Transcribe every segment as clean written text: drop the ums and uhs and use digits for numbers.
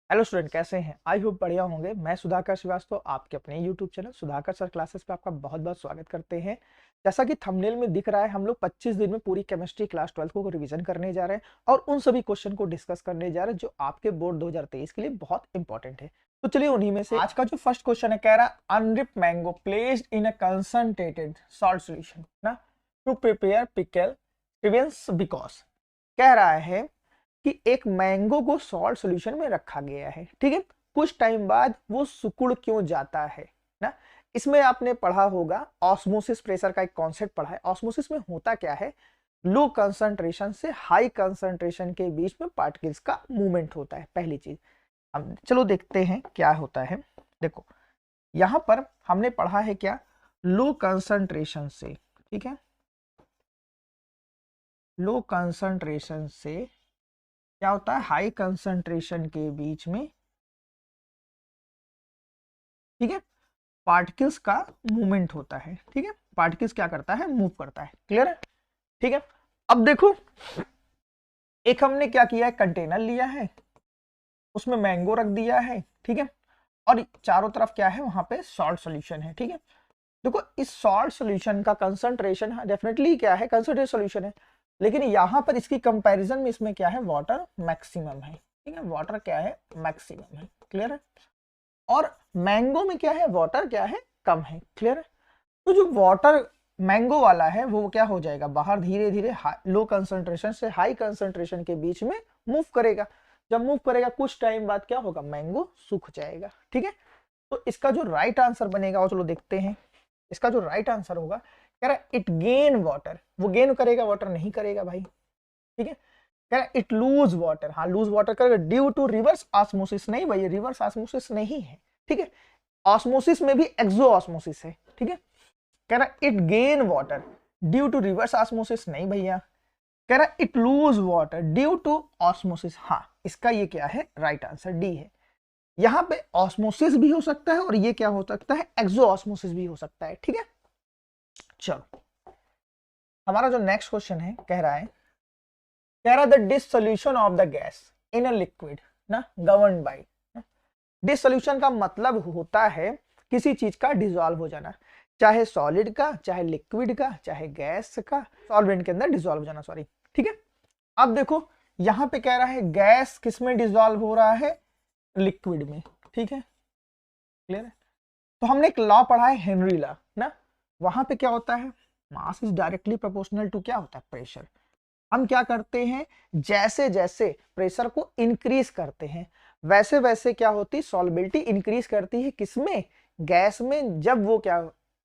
Hello student, कैसे हैं? I hope बढ़िया होंगे। मैं सुधाकर श्रीवास्तव आपके अपने YouTube channel Sudhakar sir classes पे आपका बहुत बहुत स्वागत करते हैं। जैसा कि थंबनेल में दिख रहा है, हम लोग 25 दिन में पूरी केमिस्ट्री क्लास 12 को रिवीजन करने जा रहे हैं और उन सभी क्वेश्चन को डिस्कस करने जा रहे हैं जो आपके बोर्ड 2023 के लिए बहुत इंपॉर्टेंट है। तो चलिए उन्हीं में से आज का जो फर्स्ट क्वेश्चन है, कह रहा है unripe mango placed in a concentrated salt solution ना to prepare pickle prevents because. कह रहा है कि एक मैंगो को सॉल्ट सॉल्यूशन में रखा गया है, ठीक है। कुछ टाइम बाद वो सिकुड़ क्यों जाता है ना। इसमें आपने पढ़ा होगा, ऑस्मोसिस प्रेशर का एक कॉन्सेप्ट पढ़ा है। ऑस्मोसिस में होता क्या है, लो कंसंट्रेशन से हाई कंसंट्रेशन के बीच में पार्टिकल्स का मूवमेंट होता है। पहली चीज हम चलो देखते हैं क्या होता है। देखो यहां पर हमने पढ़ा है क्या, लो कंसंट्रेशन से, ठीक है, लो कंसंट्रेशन से क्या होता है, हाई कंसंट्रेशन के बीच में, ठीक है, पार्टिकल्स का मूवमेंट होता है। ठीक है, पार्टिकल्स क्या करता है, मूव करता है। क्लियर है? ठीक है। अब देखो, एक हमने क्या किया है, कंटेनर लिया है, उसमें मैंगो रख दिया है, ठीक है, और चारों तरफ क्या है, वहां पे सॉल्ट सॉल्यूशन है। ठीक है, देखो इस सॉल्ट सॉल्यूशन का कंसंट्रेशन डेफिनेटली क्या है, कंसंट्रेटेड सॉल्यूशन है, लेकिन यहां पर इसकी कंपैरिजन में इसमें क्या है, वाटर मैक्सिमम है। ठीक है, वाटर क्या है, मैक्सिमम है। क्लियर है? और मैंगो में क्या है, वाटर क्या है, कम है। क्लियर है? तो जो वाटर मैंगो वाला है वो क्या हो जाएगा, बाहर धीरे धीरे लो कंसंट्रेशन से हाई कंसंट्रेशन के बीच में मूव करेगा। जब मूव करेगा कुछ टाइम बाद क्या होगा, मैंगो सूख जाएगा। ठीक है, तो इसका जो राइट आंसर बनेगा वो चलो देखते हैं। इसका जो राइट आंसर होगा, कह रहा है इट गेन वाटर, वो गेन करेगा, वाटर नहीं करेगा भाई। ठीक है, कह रहा है इट लूज वाटर, हाँ लूज वाटर करेगा ड्यू टू रिवर्स ऑस्मोसिस। नहीं भाई, रिवर्स ऑस्मोसिस नहीं है। ठीक है, ऑस्मोसिस में भी एक्सो ऑस्मोसिस है। ठीक है, कह रहा है it gain water due to reverse osmosis. नहीं भैया, कह रहा है it lose water due to osmosis. हाँ, इसका ये क्या है, राइट आंसर डी है। यहां पे ऑस्मोसिस भी हो सकता है और ये क्या हो सकता है, एक्सो ऑस्मोसिस भी हो सकता है। ठीक है, चलो हमारा जो नेक्स्ट क्वेश्चन है, कह रहा है the dissolution of the gas in a liquid ना गवर्न बाय। डिसोल्यूशन का मतलब होता है किसी चीज का डिसॉल्व हो जाना, चाहे सॉलिड का, चाहे लिक्विड का, चाहे गैस का, सॉल्वेंट के अंदर डिसॉल्व हो जाना, सॉरी। ठीक है, अब देखो यहां पे कह रहा है गैस किस में डिसॉल्व हो रहा है, लिक्विड में। ठीक है, क्लियर है? तो हमने एक लॉ पढ़ा है, हेनरी लॉ ना, वहां पे क्या होता है, mass is directly proportional to क्या होता है, प्रेशर। हम क्या करते हैं, जैसे जैसे प्रेशर को इंक्रीज करते हैं वैसे वैसे क्या होती, सॉल्युबिलिटी इंक्रीज करती है, किसमें, गैस में, जब वो क्या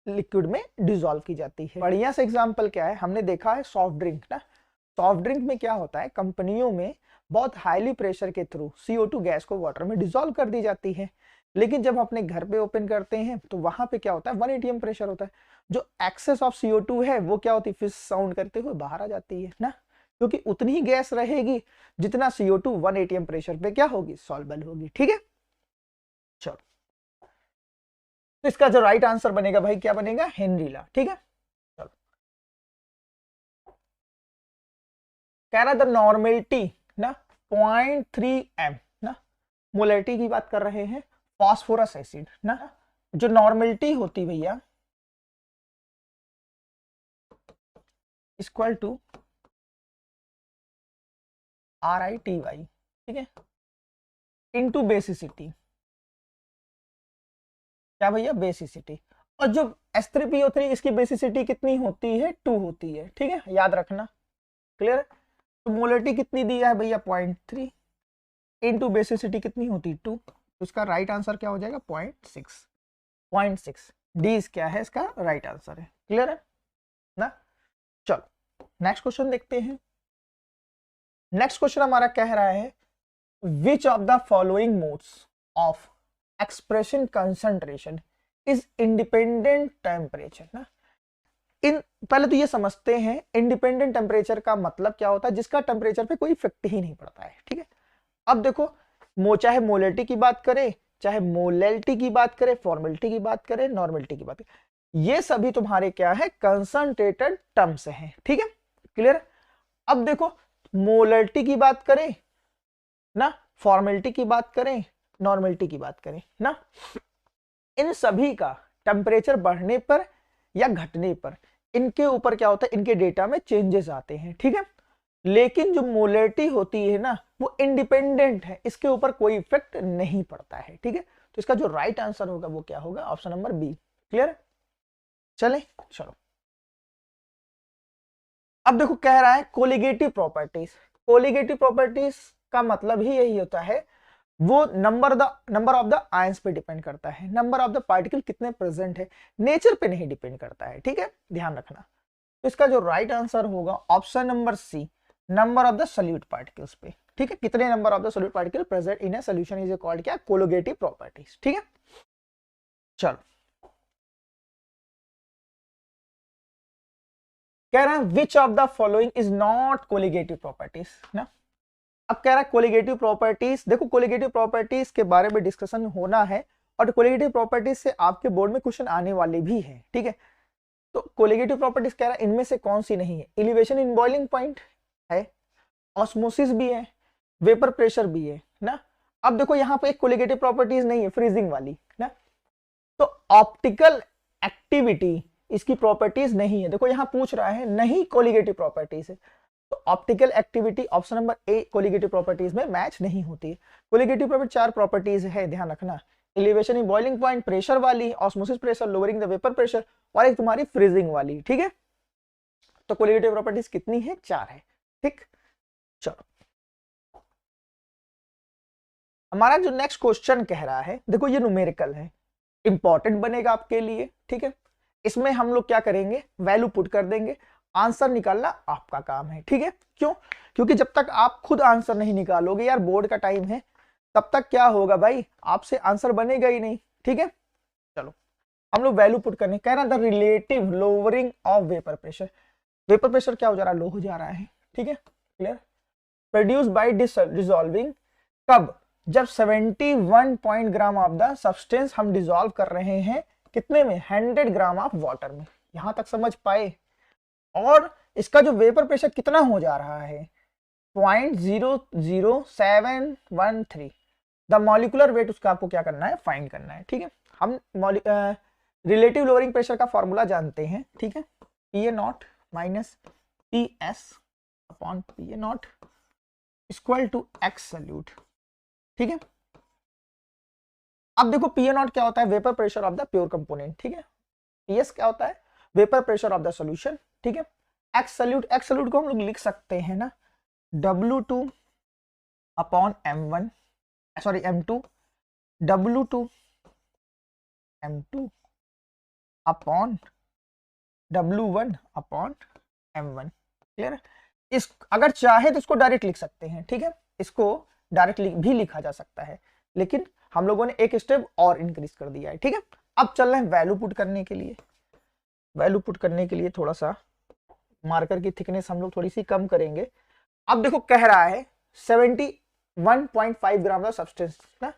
लिक्विड में डिसॉल्व की जाती है। बढ़िया सा एग्जांपल क्या है, हमने देखा है सॉफ्ट ड्रिंक ना। सॉफ्ट ड्रिंक में क्या होता है, कंपनियों में बहुत हाईली प्रेशर के थ्रू CO2 गैस को वाटर में डिसॉल्व कर दी जाती है, लेकिन जब अपने घर पे ओपन करते हैं तो वहां पे क्या होता है, 1 atm प्रेशर होता है। जो एक्सेस ऑफ CO2 है वो क्या होती है, फिश साउंड करते हुए बाहर आ जाती है ना, क्योंकि उतनी ही गैस रहेगी जितना CO2 1 atm प्रेशर पे क्या होगी, सॉल्युबल होगी। ठीक है, चलो तो इसका जो राइट आंसर बनेगा भाई, क्या बनेगा, हेनरी लॉ। ठीक है, चलो कह रहा द नॉर्मेलिटी ना 0.3 m ना, मोलरिटी की बात कर रहे हैं, फास्फोरस एसिड ना। जो नॉर्मेलिटी होती भैया, इक्वल टू RITY, ठीक है, इनटू बेसिसिटी, क्या भैया, बेसिसिटी। और जो S3PO3 इसकी बेसिसिटी कितनी होती है, 2 होती है। ठीक है, याद रखना। क्लियर है? तो मोलरिटी कितनी दिया है भैया, 0.3 इनटू बेसिसिटी कितनी होती है, 2। तो इसका राइट आंसर क्या हो जाएगा, 0.6। 0.6 डी क्या है, इसका राइट आंसर है। क्लियर है ना? चलो नेक्स्ट क्वेश्चन देखते हैं। नेक्स्ट क्वेश्चन हमारा कह रहा है which of the following modes of expression concentration is independent temperature ना। इन पहले तो ये समझते हैं इंडिपेंडेंट टेम्परेचर का मतलब क्या होता है, जिसका टेम्परेचर पे कोई इफेक्ट ही नहीं पड़ता है। ठीक है, अब देखो चाहे मोलरिटी की बात करें, चाहे मोलैलिटी की बात करें, फॉर्मेलिटी की बात करें, नॉर्मेलिटी की बात करें, ये सभी तुम्हारे क्या है, कंसंट्रेटेड टर्म्स हैं। ठीक है, क्लियर? अब देखो मोलरिटी की बात करें ना, फॉर्मेलिटी की बात करें, नॉर्मलिटी की बात करें ना, इन सभी का टेम्परेचर बढ़ने पर या घटने पर इनके ऊपर क्या होता है, इनके डेटा में चेंजेस आते हैं, ठीक है। लेकिन जो मोलरिटी होती है ना वो इंडिपेंडेंट है, इसके ऊपर कोई इफेक्ट नहीं पड़ता है, ठीक है। तो इसका जो राइट आंसर होगा वो क्या होगा, ऑप्शन नंबर बी। क्लियर? चले चलो, अब देखो कह रहा है कोलिगेटिव प्रॉपर्टीज। कोलिगेटिव प्रॉपर्टीज का मतलब ही यही होता है, वो नंबर ऑफ द आयंस पे डिपेंड करता है, नंबर ऑफ द पार्टिकल कितने प्रेजेंट है, नेचर पे नहीं डिपेंड करता है, ठीक है, ध्यान रखना। तो इसका जो राइट आंसर होगा option number C, number of the solute particles पे, ठीक है, कितने number of the solute particle present in a solution is called क्या, कोलिगेटिव प्रॉपर्टीज, ठीक है। चलो, कह रहा है which of the following is not colligative properties ना। अब कह रहा है कोलिगेटिव प्रॉपर्टीज, देखो कोलिगेटिव प्रॉपर्टीज के बारे में डिस्कशन होना है और कोलिगेटिव प्रॉपर्टीज से आपके बोर्ड में क्वेश्चन आने वाले भी हैं, ठीक है। तो कोलिगेटिव प्रॉपर्टीज कह रहा है इनमें से कौन सी नहीं है, एलिवेशन इन बॉइलिंग पॉइंट है, ऑस्मोसिस भी है, वेपर प्रेशर भी है ना। अब देखो यहाँ पे एक कोलिगेटिव प्रॉपर्टीज नहीं है, फ्रीजिंग वाली ना। तो ऑप्टिकल एक्टिविटी इसकी प्रॉपर्टीज नहीं है, देखो यहाँ पूछ रहा है नहीं कोलिगेटिव प्रॉपर्टीज है, तो optical activity option number A colligative properties में मैच नहीं होती है। कोलिगेटिव प्रॉपर्टी 4 प्रॉपर्टीज है, ध्यान रखना, elevation in boiling point, pressure वाली, osmosis pressure, lowering the vapour pressure, और एक तुम्हारी फ्रीजिंग वाली, ठीक है। तो कोलिगेटिव प्रॉपर्टीज कितनी है, 4 है, ठीक। चलो, हमारा जो नेक्स्ट क्वेश्चन कह रहा है, देखो ये न्यूमेरिकल है, इंपॉर्टेंट बनेगा आपके लिए, ठीक है। इसमें हम लोग क्या करेंगे, वैल्यू पुट कर देंगे, आंसर निकालना आपका काम है, ठीक है। क्यों? क्योंकि जब तक आप खुद आंसर नहीं निकालोगे, यार बोर्ड का टाइम है, तब तक क्या होगा भाई, आपसे आंसर बनेगा ही नहीं, ठीक है। चलो, हम लोग वैल्यू पुट करने, कह रहा था relative lowering of vapour pressure, vapour pressure क्या हो जा रहा है, लो हो जा रहा है, ठीक है, क्लियर। प्रोड्यूस बाय डिसॉल्विंग, कब, जब 71 point gram of the substance हम डिसॉल्व कर रहे हैं कितने में, 100 ग्राम ऑफ वाटर में, यहां तक समझ पाए। और इसका जो वेपर प्रेशर कितना हो जा रहा है, 0.00713, द मॉलिक्यूलर वेट उसका आपको क्या करना है, फाइंड करना है, ठीक है। हम रिलेटिव लोअरिंग प्रेशर का फॉर्मूला जानते हैं, ठीक है, P A not minus P S upon P A not equal to X solute, ठीक है। अब देखो पी ए नॉट क्या होता है, vapour pressure of the pure component, ठीक है। पी एस क्या होता है, vapour pressure of the solution, ठीक है। एक्स सल्यूट को हम लोग लिख सकते हैं ना, W2 upon M1, sorry M2, W2 M2 upon W1 upon M1, clear. इस अगर चाहे तो इसको डायरेक्ट लिख सकते हैं, ठीक है, इसको डायरेक्ट भी लिखा जा सकता है, लेकिन हम लोगों ने एक स्टेप और इंक्रीज कर दिया है, ठीक है। अब चल रहे हैं वैल्यू पुट करने के लिए, वैल्यू पुट करने के लिए थोड़ा सा मार्कर की थिकनेस हम लोग थोड़ी सी कम करेंगे। अब देखो कह रहा है 71.5 ग्राम का सब्सटेंस ना,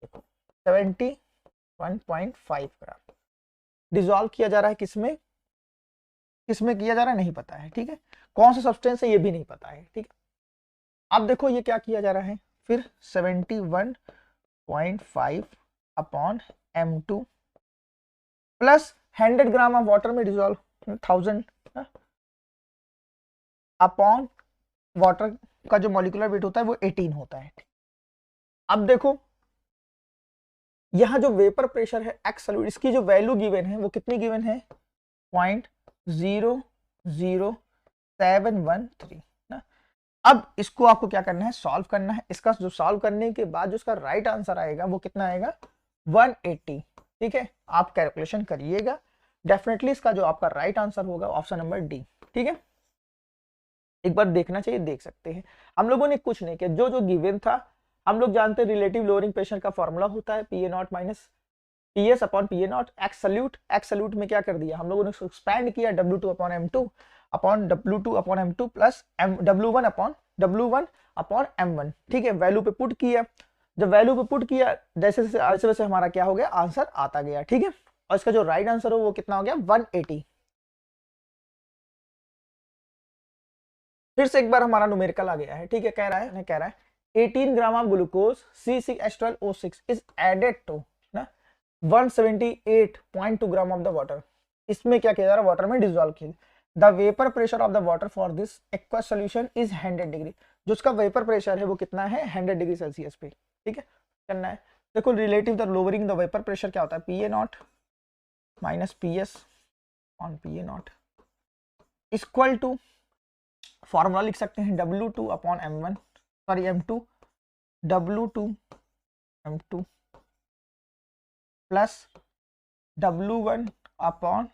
देखो 71.5 ग्राम डिसॉल्व किया जा रहा है, किसमें किसमें किया जा रहा है नहीं पता है, ठीक है, कौन सा सब्सटेंस है ये भी नहीं पता है, ठीक है। अब देखो ये क्या किया जा रहा है, फिर 71.5 upon M2 plus 100 gram of water में डिसॉल्व 1000 अपॉन वाटर का जो मॉलिक्यूलर वेट होता है वो 18 होता है। अब देखो यहां जो वेपर प्रेशर है एक्स सॉल्यूट, इसकी जो वैल्यू गिवन है वो कितनी गिवन है, 0.00713 ना। अब इसको आपको क्या करना है, सॉल्व करना है। इसका जो सॉल्व करने के बाद जो इसका राइट आंसर आएगा वो कितना आएगा, 180, ठीक है। आप कैलकुलेशन करिएगा, डेफिनेटली इसका जो आपका राइट आंसर होगा ऑप्शन नंबर डी, ठीक है। एक बार देखना चाहिए, देख सकते हैं। हम लोगों ने कुछ नहीं किया, जो जो गिवन था हम लोग जानते हैं, रिलेटिव लोअरिंग प्रेशर का फॉर्मूला होता है P A not minus P S upon P A not, X solute में क्या कर दिया हम लोगों ने, एक्सपैंड किया W2 upon M2 upon W2 upon M2 plus W1 upon M1, ठीक है। वैल्यू पे पुट किया, जब वैल्यू पे पुट किया जैसे जैसे वैसे हमारा क्या हो गया, आंसर आता गया, ठीक है। और इसका जो राइट आंसर हो वो कितना हो गया, 180। फिर से एक बार हमारा न्यूमेरिकल आ गया है, ठीक है। कह रहा है 18 gram of glucose C6H12O6 is added to ना 178.2 ग्राम ऑफ द वाटर। इसमें क्या किया जा रहा है, वाटर में डिजोल्व किया। The vapour pressure of the water for this aqueous solution is 100 degree. जो उसका वेपर प्रेशर है वो कितना है, 100 डिग्री सेल्सियस पे। ठीक है, करना है। देखो relative the lowering the vapour pressure क्या होता है, PA0 minus PS on PA0 equal to, formula लिख सकते हैं W2 upon M1 sorry M2 W2 M2 plus W1 upon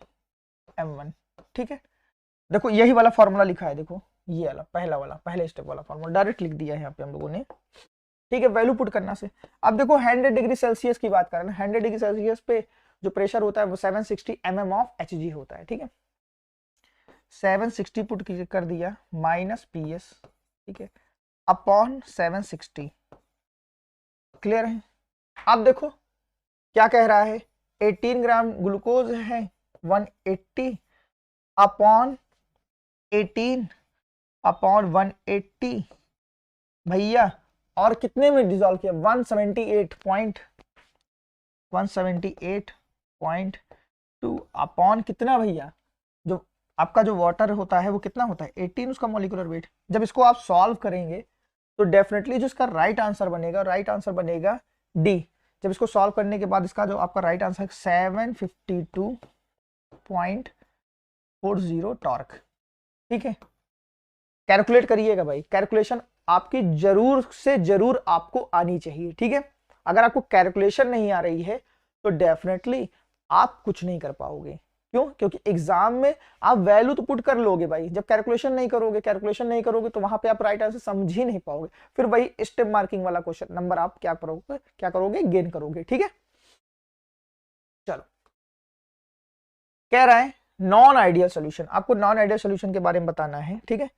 M1। ठीक है, देखो यही वाला फॉर्मूला लिखा है, देखो ये वाला पहला वाला पहले स्टेप वाला फॉर्मूला डायरेक्ट लिख दिया है यहाँ पे हम लोगों ने। ठीक है, वैल्यू पुट करना से। अब देखो 100 डिग्री सेल्सियस की बात करें ना, 100 डिग्री सेल्सियस पे जो प्रेशर होता है वो 760 mm ऑफ Hg होता है। ठीक है, 760 पुट कर दिया माइनस PS, ठीक है, अपॉन 760। क्लियर है। अब देखो क्या कह रहा है, 18 ग्राम ग्लूकोज है, 180 अपॉन 18 अपॉन 180 भैया, और कितने में डिसॉल्व किया, 178.2 अपॉन कितना भैया, जो आपका जो वाटर होता है वो कितना होता है 18 उसका मॉलिक्यूलर वेट। जब इसको आप सॉल्व करेंगे तो डेफिनेटली जो इसका राइट आंसर बनेगा डी। जब इसको सॉल्व करने के बाद इसका जो आपका राइट आंसर है 752.40 टॉर्क। ठीक है, कैलकुलेट करिएगा भाई, कैलकुलेशन आपकी जरूर से जरूर आपको आनी चाहिए। ठीक है, अगर आपको कैलकुलेशन नहीं आ रही है तो डेफिनेटली आप कुछ नहीं कर पाओगे। क्यों? क्योंकि एग्जाम में आप वैल्यू तो पुट कर लोगे भाई, जब कैलकुलेशन नहीं करोगे तो वहां पे आप राइट आंसर समझ ही नहीं पाओगे, फिर वही स्टेप मार्किंग वाला क्वेश्चन नंबर आप क्या करोगे गेन करोगे। ठीक है, चलो कह रहा है नॉन आइडियल सोल्यूशन, आपको नॉन आइडियल सोल्यूशन के बारे में बताना है। ठीक है,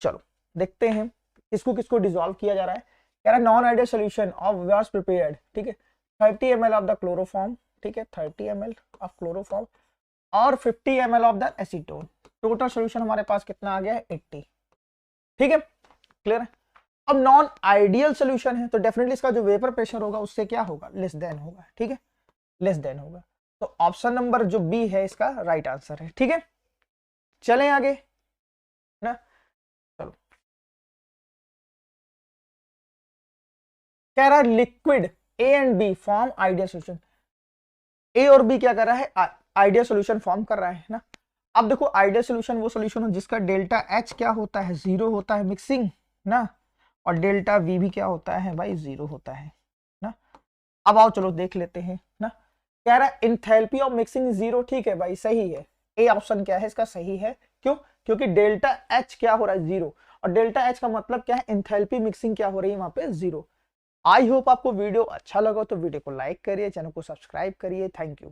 चलो देखते हैं किसको किसको डिसॉल्व किया जा रहा है। कह रहा है non ideal solution of was prepared, ठीक है, 30 ml ऑफ द क्लोरोफॉर्म, ठीक है, 30 ml ऑफ क्लोरोफॉर्म और 50 ml of the acetone. Total solution हमारे पास कितना आ गया है 80। ठीक है, क्लियर है। अब नॉन आइडियल सोल्यूशन है तो डेफिनेटली इसका जो वेपर प्रेशर होगा उससे क्या होगा, लेस देन होगा। ठीक है, लेस देन होगा, तो ऑप्शन नंबर जो बी है इसका राइट आंसर है। ठीक है, चलें आगे ना, चलो कह रहा है liquid A and B form ideal solution. A और बी क्या कर रहा है, आइडियल सोल्यूशन फॉर्म कर रहा है ना। अब देखो आइडियल सोल्यूशन वो सोल्यूशन हो जिसका डेल्टा एच क्या होता है, 0 होता है मिक्सिंग ना, और डेल्टा वी भी क्या होता है भाई, 0 होता है ना। अब आओ चलो देख लेते हैं ना। कह रहा है इंथैल्पी ऑफ मिक्सिंग 0, ठीक है भाई सही है, ए ऑप्शन क्या है इसका सही है। क्यों? क्योंकि डेल्टा एच क्या हो रहा है 0, और डेल्टा एच का मतलब क्या है, इंथैल्पी मिक्सिंग क्या हो रही है वहां पे 0। आई होप आपको वीडियो अच्छा लगा तो वीडियो को लाइक करिए, चैनल को सब्सक्राइब करिए। Thank you.